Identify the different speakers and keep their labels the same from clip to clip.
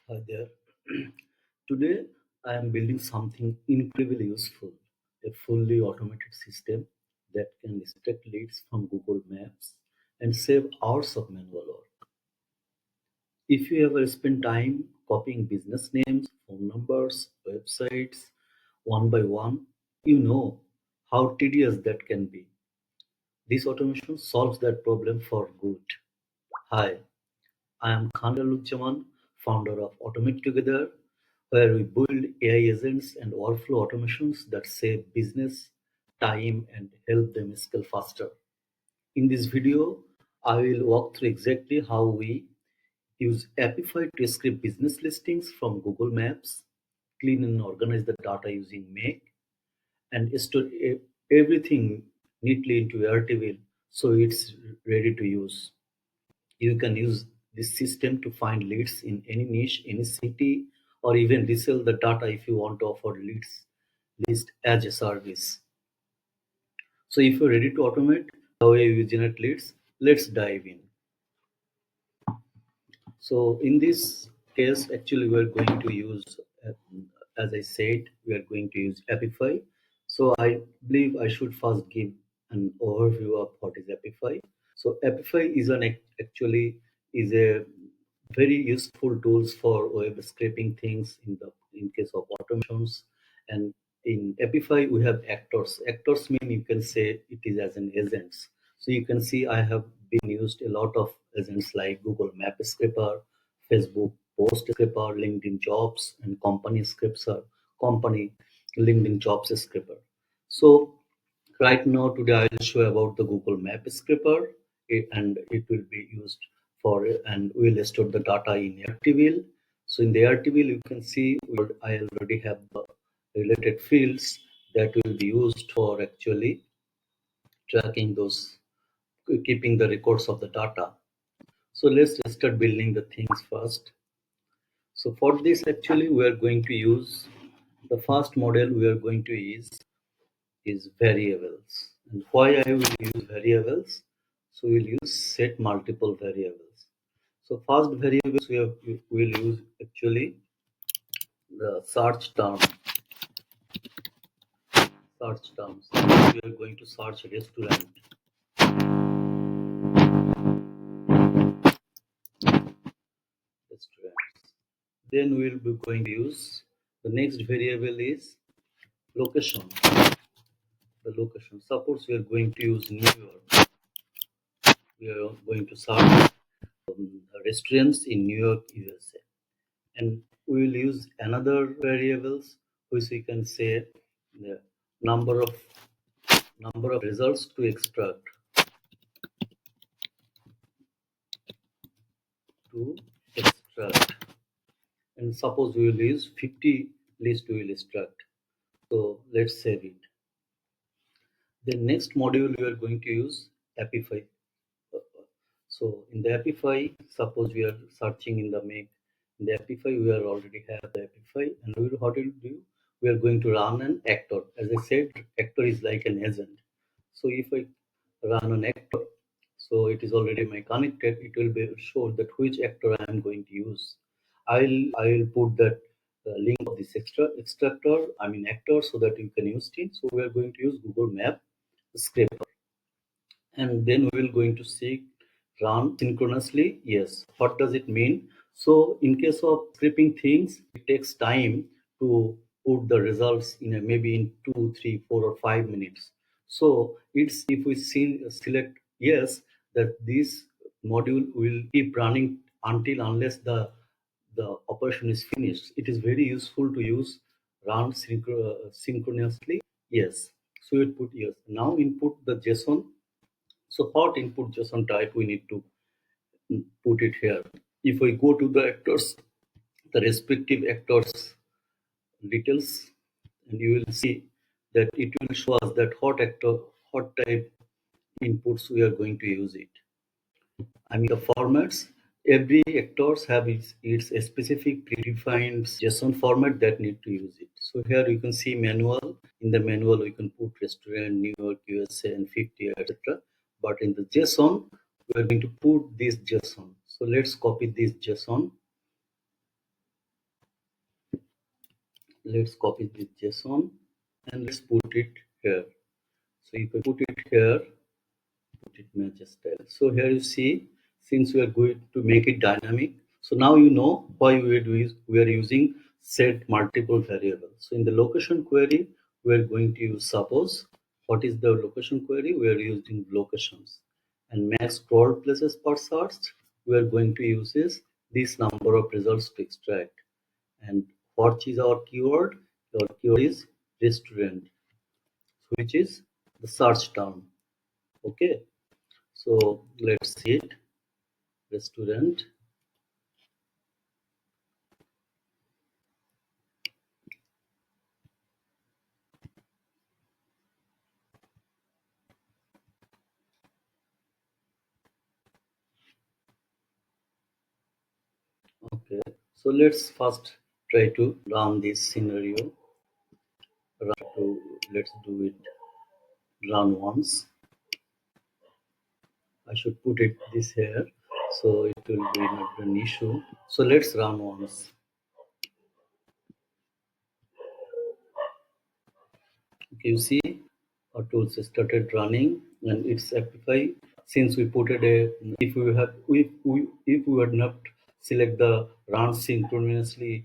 Speaker 1: Hi there. Today I am building something incredibly useful, a fully automated system that can extract leads from Google Maps and save hours of manual work. If you ever spend time copying business names, phone numbers, websites one by one, you know how tedious that can be. This automation solves that problem for good. Hi, I am Khan Helaluzzaman, founder of Automate Together, where we build AI agents and workflow automations that save business time and help them scale faster. In this video, I will walk through exactly how we use Apify to scrape business listings from Google Maps, clean and organize the data using Make, and store everything neatly into Airtable so it's ready to use. You can use this system to find leads in any niche, any city, or even resell the data if you want to offer leads list as a service. So if you're ready to automate the way you generate leads, let's dive in. So in this case, actually, we are going to use, uh, as I said, we are going to use Apify. So I believe I should first give an overview of what is Apify. So Apify is actually is a very useful tools for web scraping things in case of automations. And in Apify we have actors. Actors mean you can say it is as an agents. So you can see I have been used a lot of agents like Google Map Scraper, Facebook Post Scraper, LinkedIn Jobs, and Company Scraper, Company LinkedIn Jobs Scraper. So right now today I will show about the Google Map Scraper, and it will be used for and we will store the data in Airtable. So in the Airtable you can see I already have the related fields that will be used for actually tracking those, keeping the records of the data. So let's start building the things first. So for this actually we are going to use the first model we are going to use is variables. And why I will use variables? So we'll use set multiple variables. So first variables we will use actually the search term. Search terms. We are going to search restaurant. Restaurants. Then we'll be going to use the next variable is location. The location. Suppose we are going to use New York. We are going to search restaurants in New York, USA. And we will use another variables which we can say the number of results to extract. And suppose we will use 50 list we will extract. So let's save it. The next module we are going to use Apify. So in the Apify, suppose we are searching in the make. In the Apify, we are already have the Apify, and what will do? We are going to run an actor. As I said, actor is like an agent. So if I run an actor, so it is already my connected. It will be show that which actor I am going to use. I will put that link of this extractor. I mean actor, so that you can use it. So we are going to use Google Map Scraper, and then we will going to see run synchronously. Yes, what does it mean? So in case of scraping things, it takes time to put the results in maybe in 2 3 4 or 5 minutes. So it's if we select yes, that this module will keep running until unless the operation is finished. It is very useful to use run synchronously. Yes, so it put yes. Now input the JSON. So what input JSON type we need to put it here. If we go to the actors, the respective actors details, and you will see that it will show us that what type inputs we are going to use it. I mean the formats. Every actors have its a specific predefined JSON format that need to use it. So here you can see manual. In the manual we can put restaurant, New York, USA, and 50, etc. But in the JSON we are going to put this JSON. So let's copy this JSON let's copy this JSON and let's put it here. So if I put it here, put it match style. So here you see, since we are going to make it dynamic, so now you know why we are using set multiple variables. So in the location query, we are going to use suppose. What is the location query? We are using locations. And max scroll places per search, we are going to use this number of results to extract. And what is our keyword? Our keyword is restaurant, which is the search term. Okay, so let's see it. Restaurant. Okay, so let's first try to run this scenario. Let's do it. Run once. I should put it this here, so it will be not an issue. So let's run once. Okay, you see our tools started running and it's Apify. Since we put it a, if we had not select the run synchronously,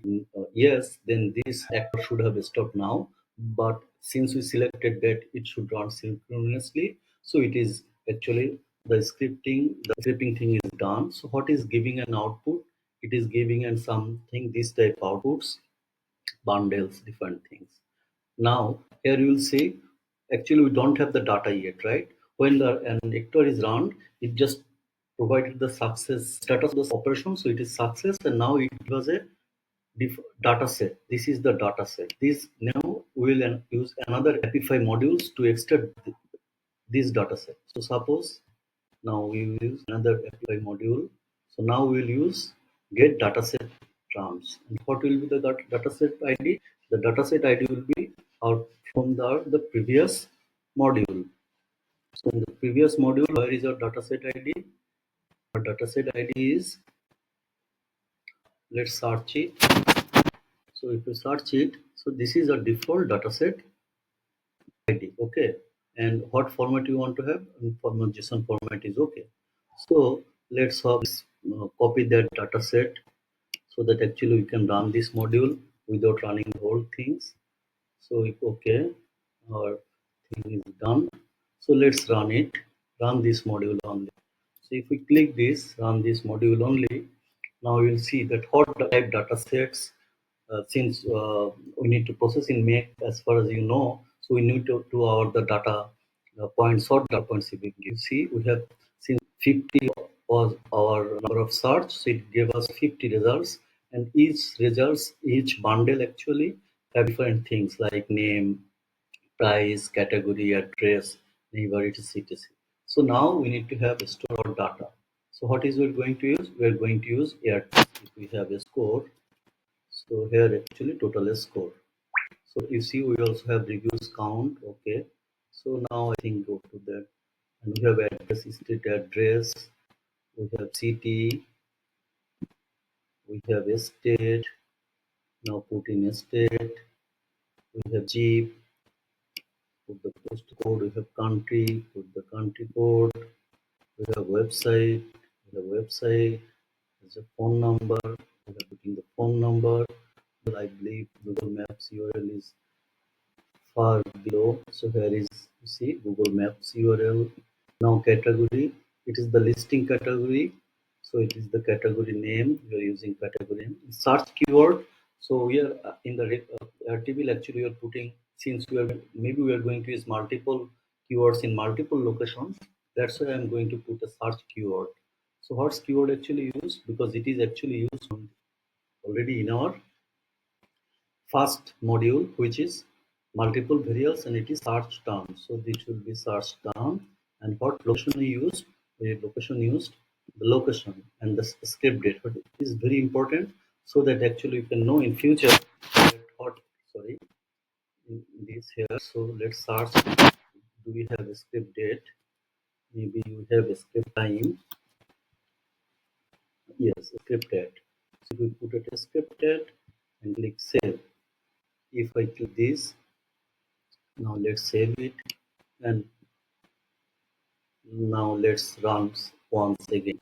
Speaker 1: yes, then this actor should have stopped now. But since we selected that it should run synchronously, so it is actually the scripting thing is done. So what is giving an output? It is giving an something this type outputs, bundles, different things. Now, here you will see, actually we don't have the data yet, right? When an actor is run, it just provided the success status of the operation, so it is success, and now it was a data set. This is the data set. This now we will use another Apify modules to extract this data set. So suppose now we will use another Apify module. So now we will use get dataset terms. And what will be the dataset ID? The dataset ID will be out from the previous module. So in the previous module, where is our dataset ID? Our dataset ID is, let's search it. So if you search it, so this is a default dataset ID, okay. And what format you want to have? Format JSON format is okay. So let's copy that dataset so that actually we can run this module without running the whole things. So if okay, our thing is done. So let's run this module only. So if we click this, run this module only, now you will see that what type data sets, since we need to process in make as far as you know, so we need to do our the data points or data points. If you see, we have since 50 was our number of search, so it gave us 50 results, and each bundle actually have different things like name, price, category, address, neighborhood, etc. So now we need to have store our data. So what is we're going to use? We're going to use Airtable. If we have a score, so here actually total is score. So you see we also have reviews count. Okay. So now I think go to that. And we have address, street address, we have city, we have estate, now put in estate, we have jeep, put the postcode, we have country, put the country code, we have website, there's a phone number, we are putting the phone number. I believe Google Maps URL is far below. So here is, you see, Google Maps URL. Now category, it is the listing category. So it is the category name. We are using category name. Search keyword. So we are in the Airtable actually we are putting, since we are maybe we are going to use multiple keywords in multiple locations. That's why I'm going to put a search keyword. So what's keyword actually used? Because it is actually used already in our first module, which is multiple variables, and it is search term. So this will be search term. And what location we used? The location and the script date. But it is very important so that actually you can know in future that what, sorry, in this here. So let's search. Do we have a script date? Maybe you have a script time. Yes, a script date. So we put it a script date and click save. If I click this, now let's save it, and now let's run once again.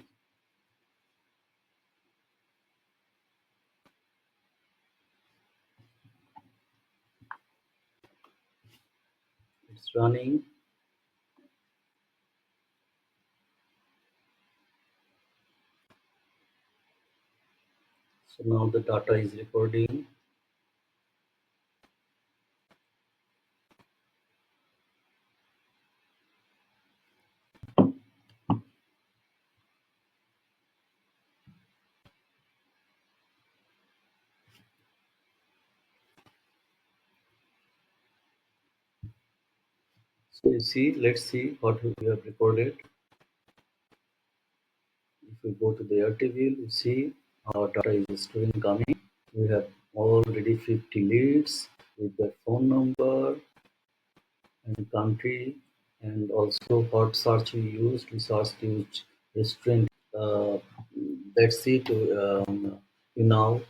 Speaker 1: It's running. So now the data is recording. So you see, let's see what we have recorded. If we go to the Airtable, you see our data is still incoming. We have already 50 leads with their phone number and country, and also what search we used. We searched used restaurant. Uh, that's it. You now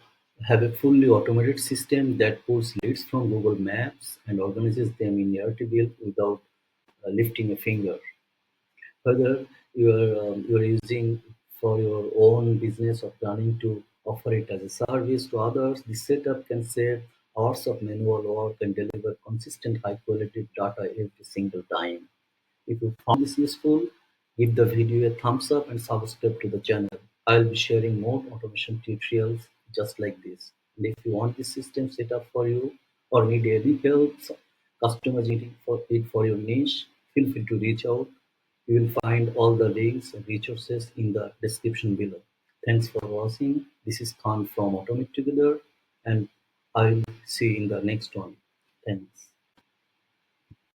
Speaker 1: have a fully automated system that pulls leads from Google Maps and organizes them in Airtable without lifting a finger. Whether you're using for your own business or planning to offer it as a service to others, this setup can save hours of manual work and deliver consistent high quality data every single time. If you found this useful, give the video a thumbs up and subscribe to the channel. I'll be sharing more automation tutorials just like this. And if you want this system set up for you or need any help customizing it for your niche, feel free to reach out. You will find all the links and resources in the description below. Thanks for watching. This is Khan from Automate Together, and I'll see you in the next one. Thanks.